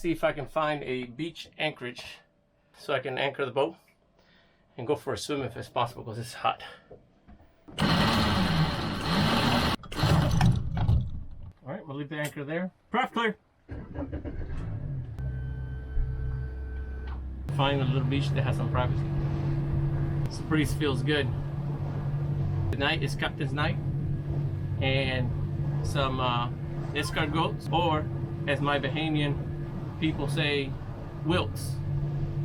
see if I can find a beach anchorage so I can anchor the boat and go for a swim if it's possible because it's hot. All right, we'll leave the anchor there. Craft clear. Find a little beach that has some privacy. This breeze feels good. Tonight is captain's night, and some escargots, or as my Bahamian people say, wilks.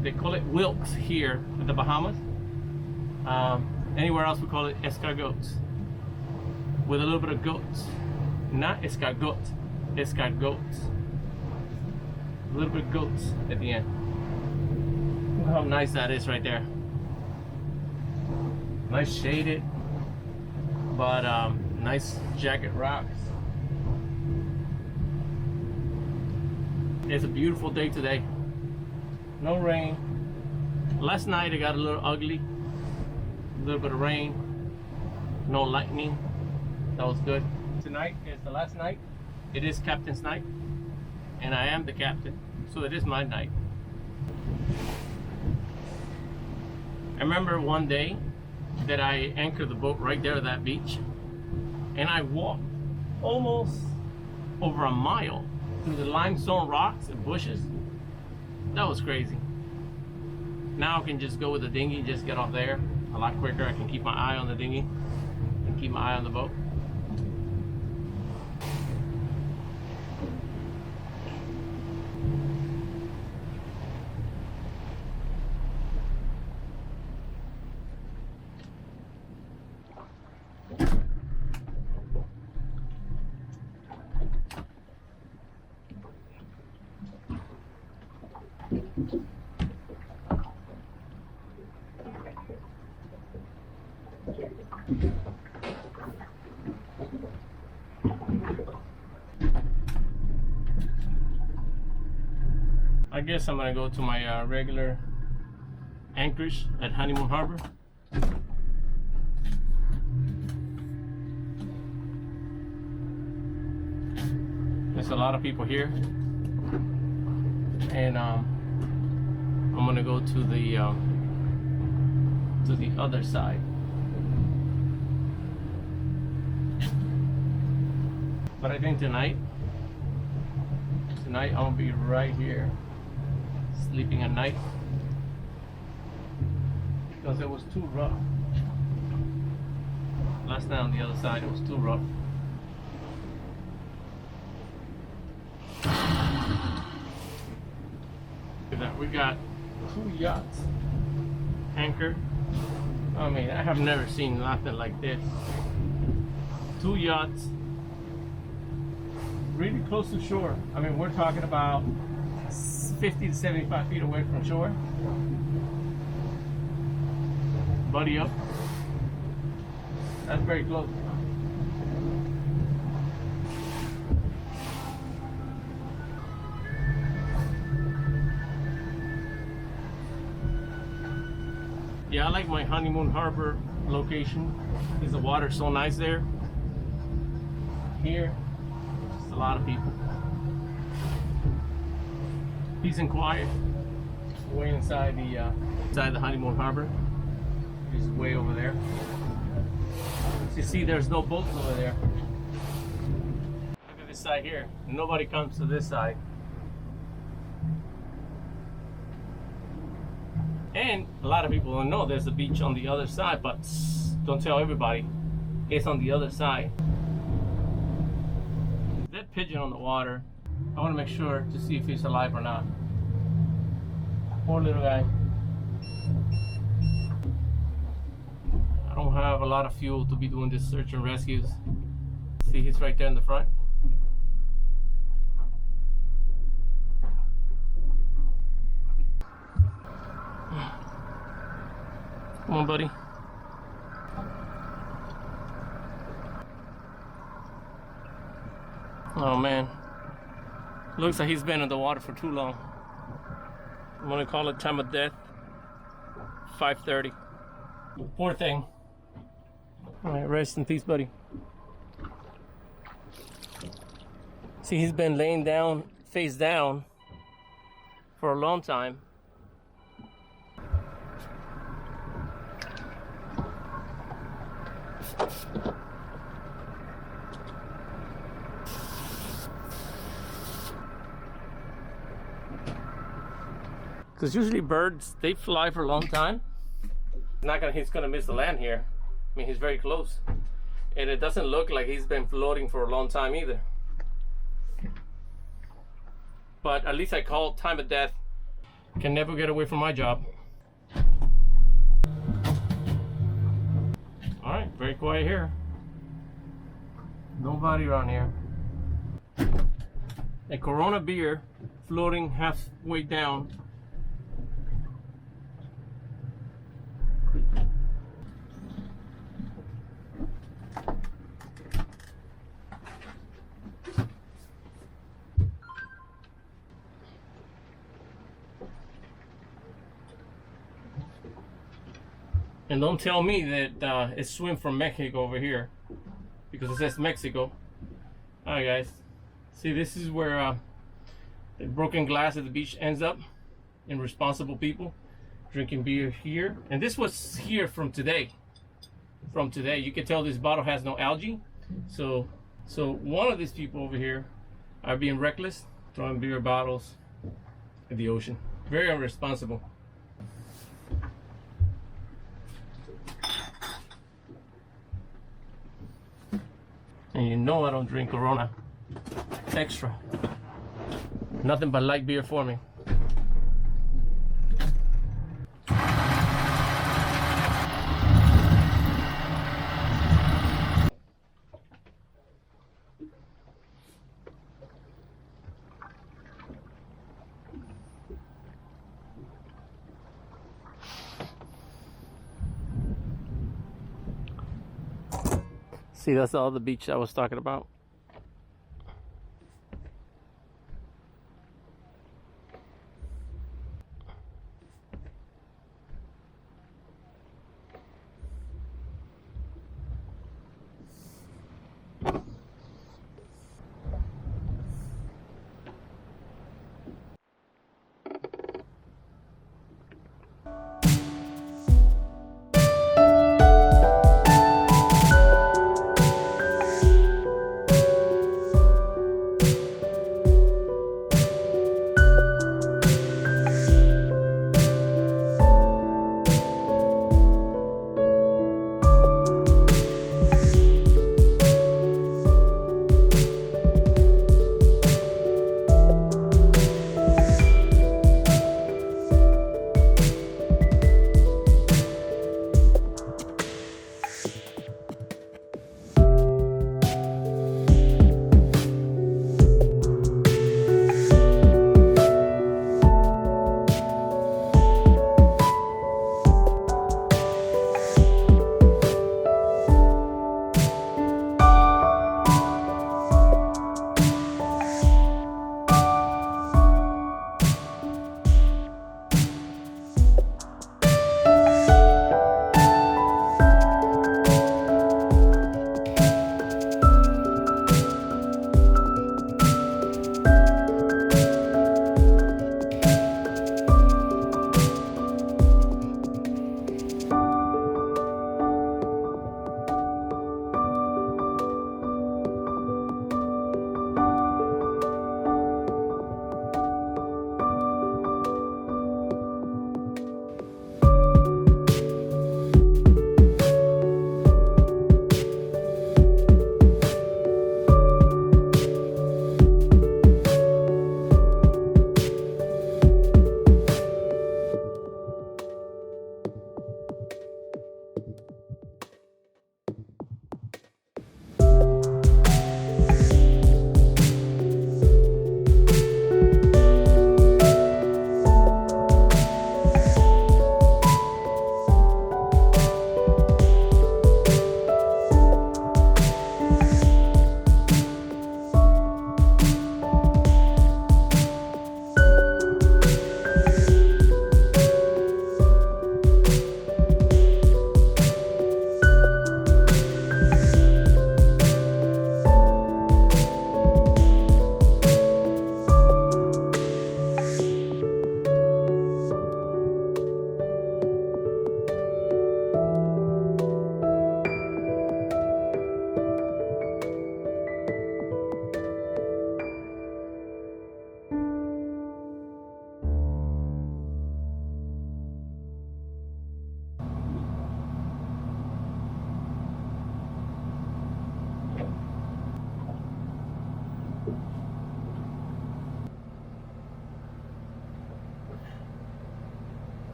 They call it wilks here in the Bahamas. Anywhere else we call it escargots, with a little bit of goats. Not escargot, escargots. A little bit of goats at the end. Look how nice that is right there. Nice shaded, but nice jagged rocks. It's a beautiful day today. No rain. Last night it got a little ugly. A little bit of rain. No lightning. That was good. Tonight is the last night. It is captain's night, and I am the captain, so it is my night. I remember one day that I anchored the boat right there at that beach, and I walked almost over a mile through the limestone rocks and bushes. That was crazy. Now I can just go with the dinghy, just get off there a lot quicker. I can keep my eye on the dinghy and keep my eye on the boat. I guess I'm gonna go to my regular anchorage at Honeymoon Harbor. There's a lot of people here, and I'm gonna go to the other side. But I think tonight I'm gonna be right here, sleeping at night, because it was too rough. Last night on the other side, it was too rough. Look at that, we got 2 yachts anchored. I mean, I have never seen nothing like this. 2 yachts really close to shore. I mean, we're talking about 50 to 75 feet away from shore. Buddy up. That's very close. Yeah, I like my Honeymoon Harbor location. Because the water's so nice there. Here, just a lot of people. Peace and quiet. Way inside the Honeymoon Harbor. Just way over there. As you see, there's no boats over there. Look at this side here. Nobody comes to this side. And a lot of people don't know there's a beach on the other side, but don't tell everybody. It's on the other side. That pigeon on the water, I want to make sure to see if he's alive or not. Poor little guy. I don't have a lot of fuel to be doing this search and rescues. See, he's right there in the front. Come on, buddy. Oh man, looks like he's been in the water for too long. I'm gonna call it time of death, 5:30. Poor thing. All right, rest in peace, buddy. See, he's been laying down, face down, for a long time. Because usually birds, they fly for a long time. He's gonna miss the land here. I mean, he's very close. And it doesn't look like he's been floating for a long time either. But at least I called time of death. Can never get away from my job. All right, very quiet here. Nobody around here. A Corona beer floating halfway down. And don't tell me that it swim from Mexico over here, because it says Mexico. All right, guys. See, this is where the broken glass at the beach ends up. Irresponsible people drinking beer here. And this was here from today. From today, you can tell this bottle has no algae. So one of these people over here are being reckless, throwing beer bottles in the ocean. Very irresponsible. And you know I don't drink Corona Extra. Nothing but light beer for me. See, that's all the beach I was talking about.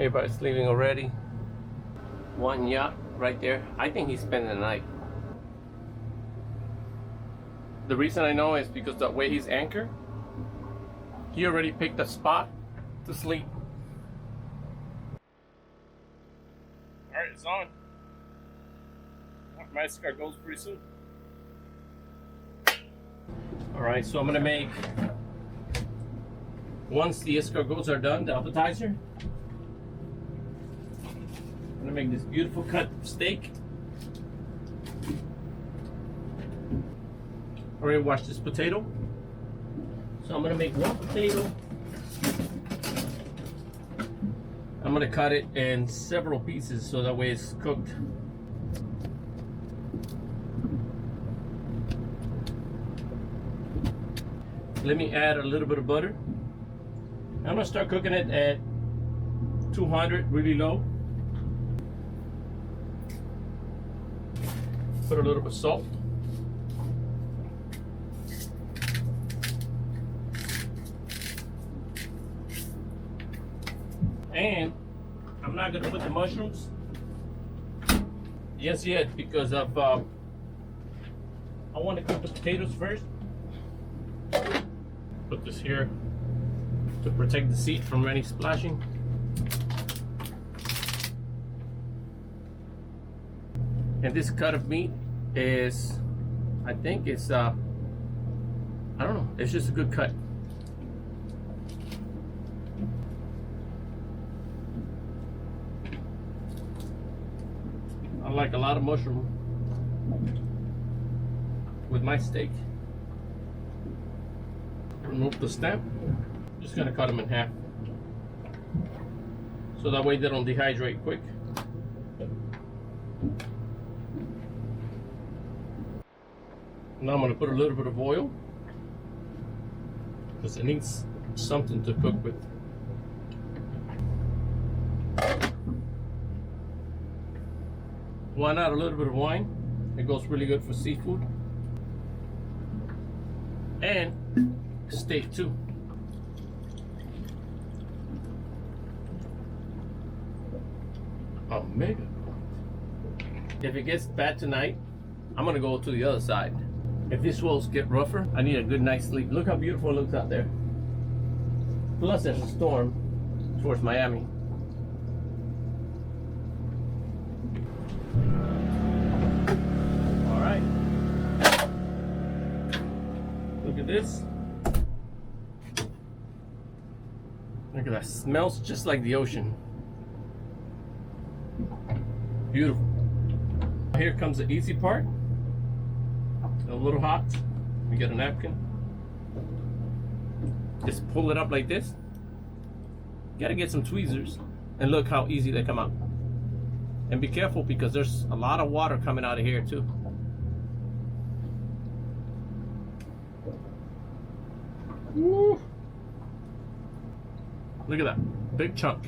Everybody's leaving already. One yacht right there. I think he's spending the night. The reason I know is because the way he's anchored, he already picked a spot to sleep. Alright, it's on. My escort goes pretty soon. Alright, so I'm gonna make, once the escargots are done, the appetizer, I'm gonna make this beautiful cut steak. Already washed this potato, so I'm gonna make one potato. I'm gonna cut it in several pieces so that way it's cooked. Let me add a little bit of butter. I'm gonna start cooking it at 200, really low. Put a little bit of salt. And I'm not gonna put the mushrooms just yet because of I want to cook the potatoes first. Put this here to protect the seat from any splashing. And this cut of meat is, I think it's I don't know, it's just a good cut. I like a lot of mushroom with my steak. Remove the stem. Just gonna cut them in half so that way they don't dehydrate quick. Now I'm gonna put a little bit of oil because it needs something to cook with. Why not a little bit of wine? It goes really good for seafood and steak too. Omega. If it gets bad tonight, I'm gonna go to the other side. If these walls get rougher, I need a good night's sleep. Look how beautiful it looks out there. Plus there's a storm towards Miami. All right. Look at this. Look at that. Smells just like the ocean. Beautiful. Here comes the easy part. A little hot. We get a napkin. Just pull it up like this. You gotta get some tweezers. And look how easy they come out. And be careful because there's a lot of water coming out of here too. Woo. Look at that. Big chunk.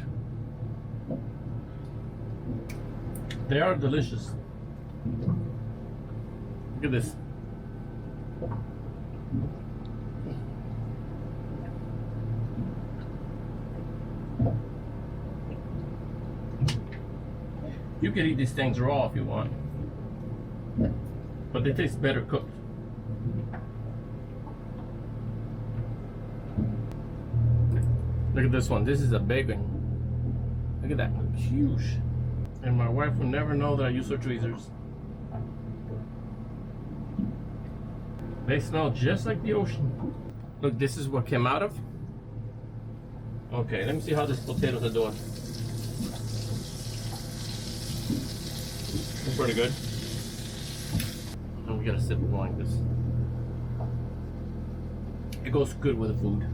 They are delicious. Look at this. You can eat these things raw if you want, but they taste better cooked. Look at this one. This is a big one. Look at that. Huge. And my wife will never know that I use her tweezers. They smell just like the ocean. Look, this is what came out of. Okay, let me see how these potatoes are doing. It's pretty good. And we gotta sip it like this. It goes good with the food.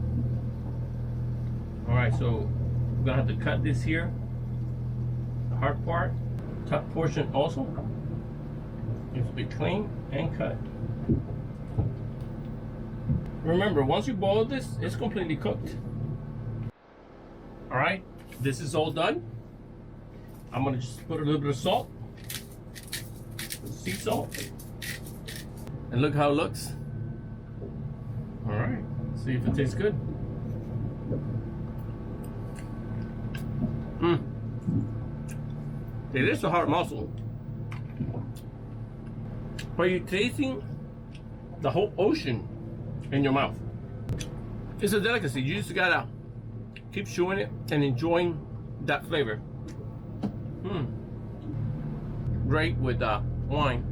Alright, so we're gonna have to cut this here. The hard part. Top portion also needs to be clean and cut. Remember, once you boil this, it's completely cooked. Alright, this is all done. I'm gonna just put a little bit of salt, sea salt, and look how it looks. Alright, see if it tastes good. It is a hard mussel, but you're tasting the whole ocean in your mouth. It's a delicacy. You just gotta keep chewing it and enjoying that flavor. Great with wine.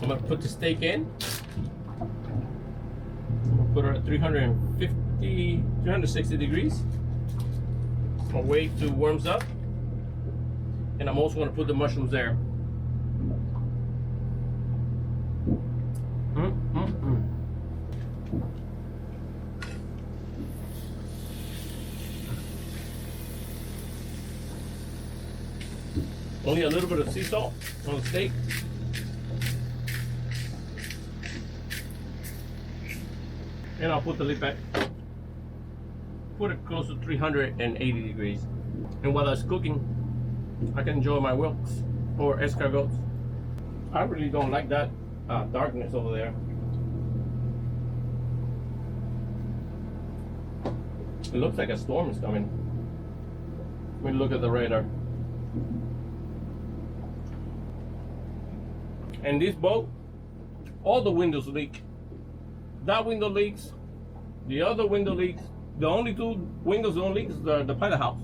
I'm gonna put the steak in. I'm gonna put it at 360 degrees. I'll wait till it warms up. And I'm also gonna put the mushrooms there. Only a little bit of sea salt on the steak. And I'll put the lid back. Put it close to 380 degrees. And while that's cooking, I can enjoy my whelks or escargots. I really don't like that darkness over there. It looks like a storm is coming. Let me look at the radar. And this boat, all the windows leak. That window leaks, the other window leaks. The only two windows that don't leak is the PilotHouse.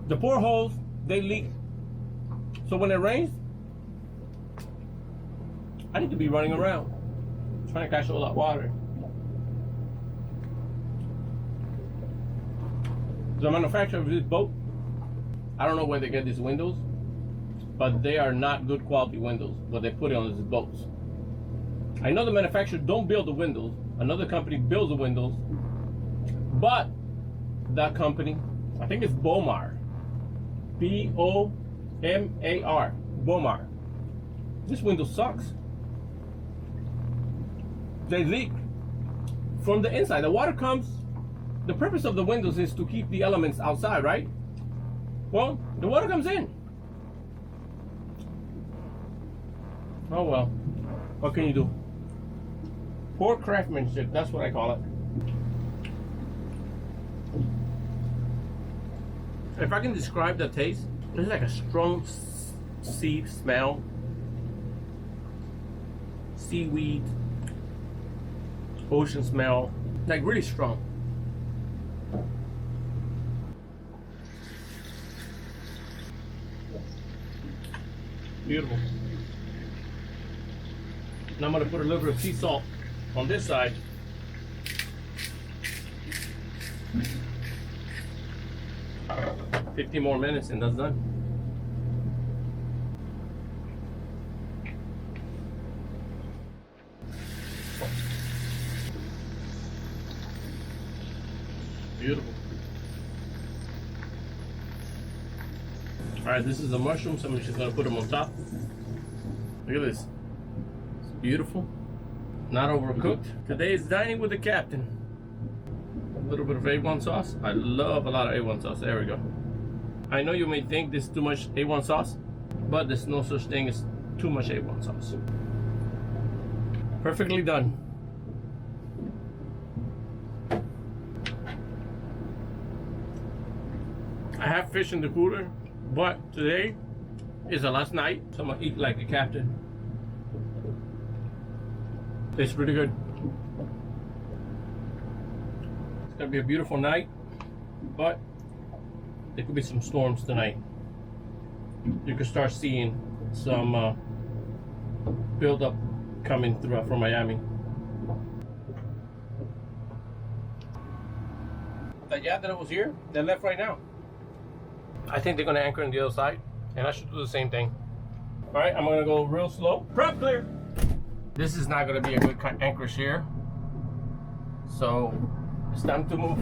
The portholes, they leak. So when it rains, I need to be running around trying to catch all that water. The manufacturer of this boat, I don't know where they get these windows, but they are not good quality windows, but they put it on these boats. I know the manufacturer don't build the windows. Another company builds the windows, but that company, I think it's Bomar, B-O-M-A-R, Bomar. This window sucks. They leak from the inside. The water comes, the purpose of the windows is to keep the elements outside, right? Well, the water comes in. Oh well, what can you do? Poor craftsmanship, that's what I call it. If I can describe the taste, it's like a strong sea smell. Seaweed, ocean smell, like really strong. Beautiful. Now I'm going to put a little bit of sea salt on this side. "50 more minutes and that's done." Beautiful. Alright, this is the mushrooms. I'm just going to put them on top. Look at this. It's beautiful. Not overcooked. Today is dining with the captain. A little bit of A1 sauce. I love a lot of A1 sauce. There we go. I know you may think this is too much A1 sauce, but there's no such thing as too much A1 sauce. Perfectly done. I have fish in the cooler, but today is the last night, so I'm gonna eat like a captain. It's pretty good. It's gonna be a beautiful night, but there could be some storms tonight. You could start seeing some buildup coming through from Miami. The yacht that was here, they left right now. I think they're gonna anchor on the other side, and I should do the same thing. All right, I'm gonna go real slow. Prep clear. This is not gonna be a good anchorage here, so it's time to move.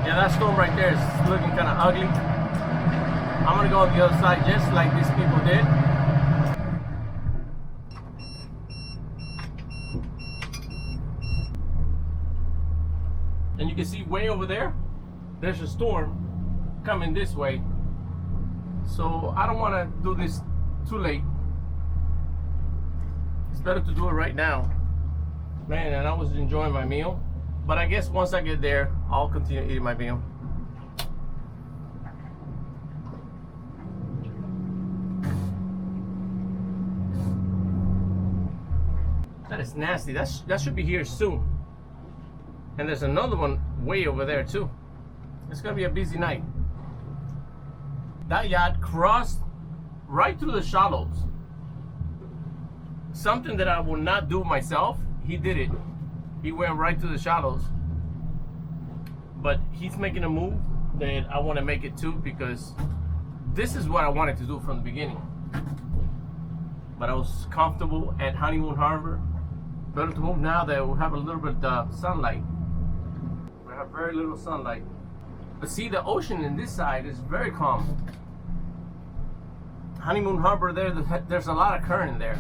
Yeah, that storm right there is looking kind of ugly. I'm gonna go on the other side just like these people did. And you can see way over there, there's a storm coming this way. So I don't want to do this too late. It's better to do it right now. Man, and I was enjoying my meal. But I guess once I get there, I'll continue eating my meal. That is nasty. That should be here soon. And there's another one way over there too. It's gonna be a busy night. That yacht crossed right through the shallows. Something that I will not do myself. He did it. He went right through the shallows. But he's making a move that I want to make it too, because this is what I wanted to do from the beginning. But I was comfortable at Honeymoon Harbor. Better to move now that we have a little bit of sunlight. We have very little sunlight. But see, the ocean in this side is very calm. Honeymoon Harbor there's a lot of current there.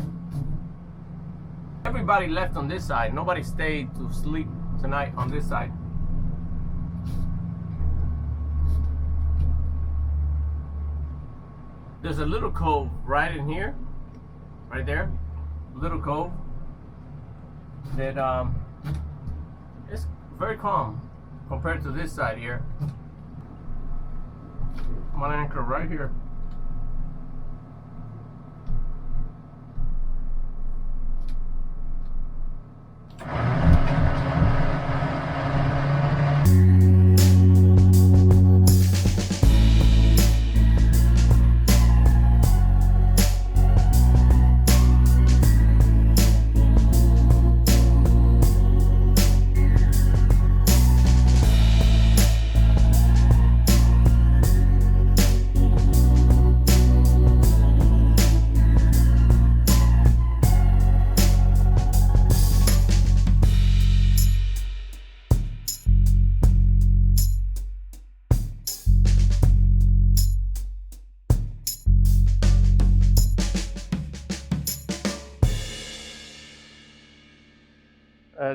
Everybody left on this side. Nobody stayed to sleep tonight on this side. There's a little cove right in here, right there, little cove that it's very calm compared to this side here. I'm gonna anchor right here.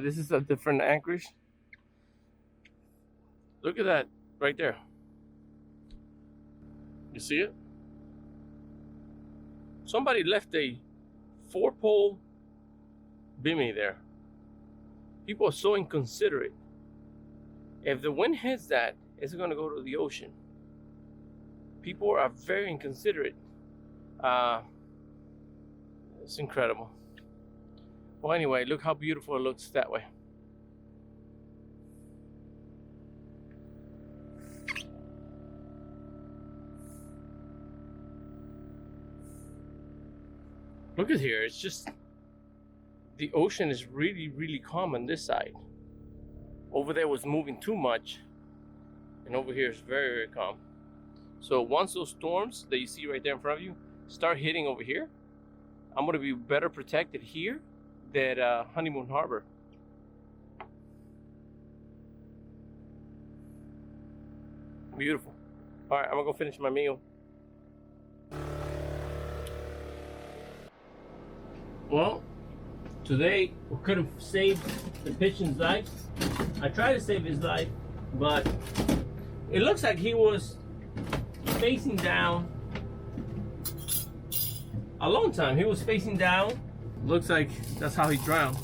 This is a different anchorage. Look at that right there. You see it? Somebody left a 4-pole bimini there. People are so inconsiderate. If the wind hits that, it's going to go to the ocean. People are very inconsiderate. It's incredible. Well, anyway, look how beautiful it looks that way. Look at here. It's just, the ocean is really, really calm on this side. Over there was moving too much. And over here is very, very calm. So once those storms that you see right there in front of you start hitting over here, I'm going to be better protected here than Honeymoon Harbor. Beautiful. All right, I'm going to go finish my meal. Well, today we could have saved the pigeon's life. I tried to save his life, but it looks like he was facing down a long time. He was facing down. Looks like that's how he drowned.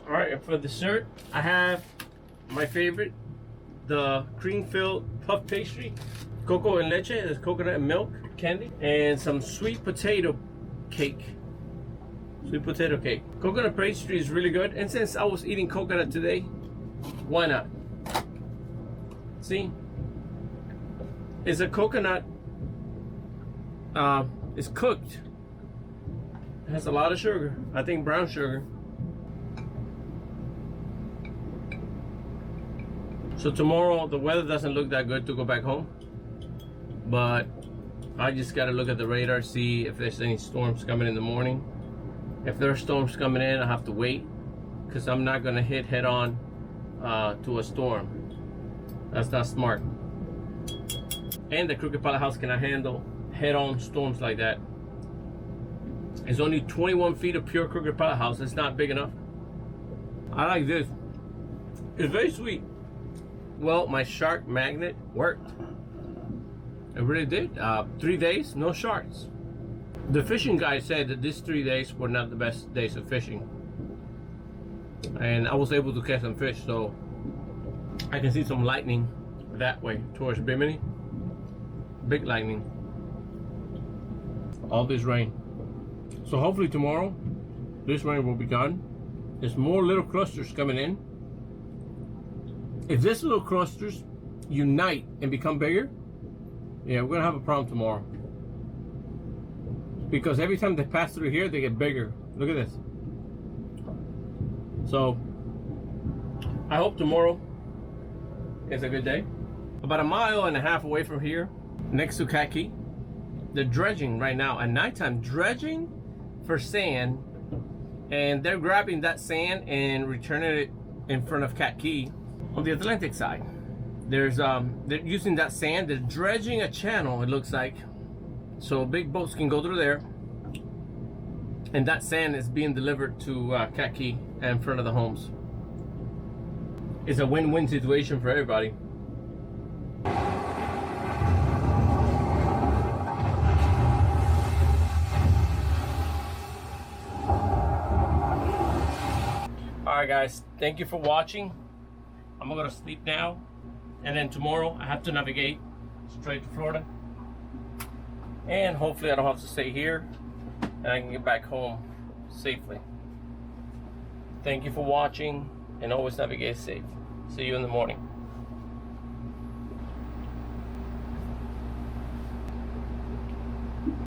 All right, and for dessert, I have my favorite, the cream-filled puff pastry, cocoa and leche, that's coconut and milk candy, and some sweet potato cake. Sweet potato cake. Coconut pastry is really good, and since I was eating coconut today, why not? See, it's a coconut. It's cooked. It has a lot of sugar. I think brown sugar. So tomorrow the weather doesn't look that good to go back home, but I just gotta look at the radar, see if there's any storms coming in the morning. If there are storms coming in, I have to wait, because I'm not gonna hit head on to a storm. That's not smart. And the Crooked PilotHouse cannot handle head-on storms like that. It's only 21 feet of pure Crooked PilotHouse. It's not big enough. I like this. It's very sweet. Well, my shark magnet worked. It really did. 3 days, no sharks. The fishing guy said that these 3 days were not the best days of fishing. And I was able to catch some fish, so I can see some lightning that way towards Bimini. Big lightning. All this rain. So hopefully tomorrow, this rain will be gone. There's more little clusters coming in. If these little clusters unite and become bigger, yeah, we're gonna have a problem tomorrow. Because every time they pass through here, they get bigger. Look at this. So, I hope tomorrow is a good day. About 1.5 miles away from here, next to Kaki, they're dredging right now at nighttime, dredging for sand, and they're grabbing that sand and returning it in front of Kaki on the Atlantic side. There's they're using that sand, they're dredging a channel, it looks like, so big boats can go through there, and that sand is being delivered to Kaki in front of the homes. It's a win-win situation for everybody. Alright guys, thank you for watching. I'm gonna sleep now, and then tomorrow I have to navigate straight to Florida, and hopefully I don't have to stay here and I can get back home safely. Thank you for watching, and always navigate safe. See you in the morning.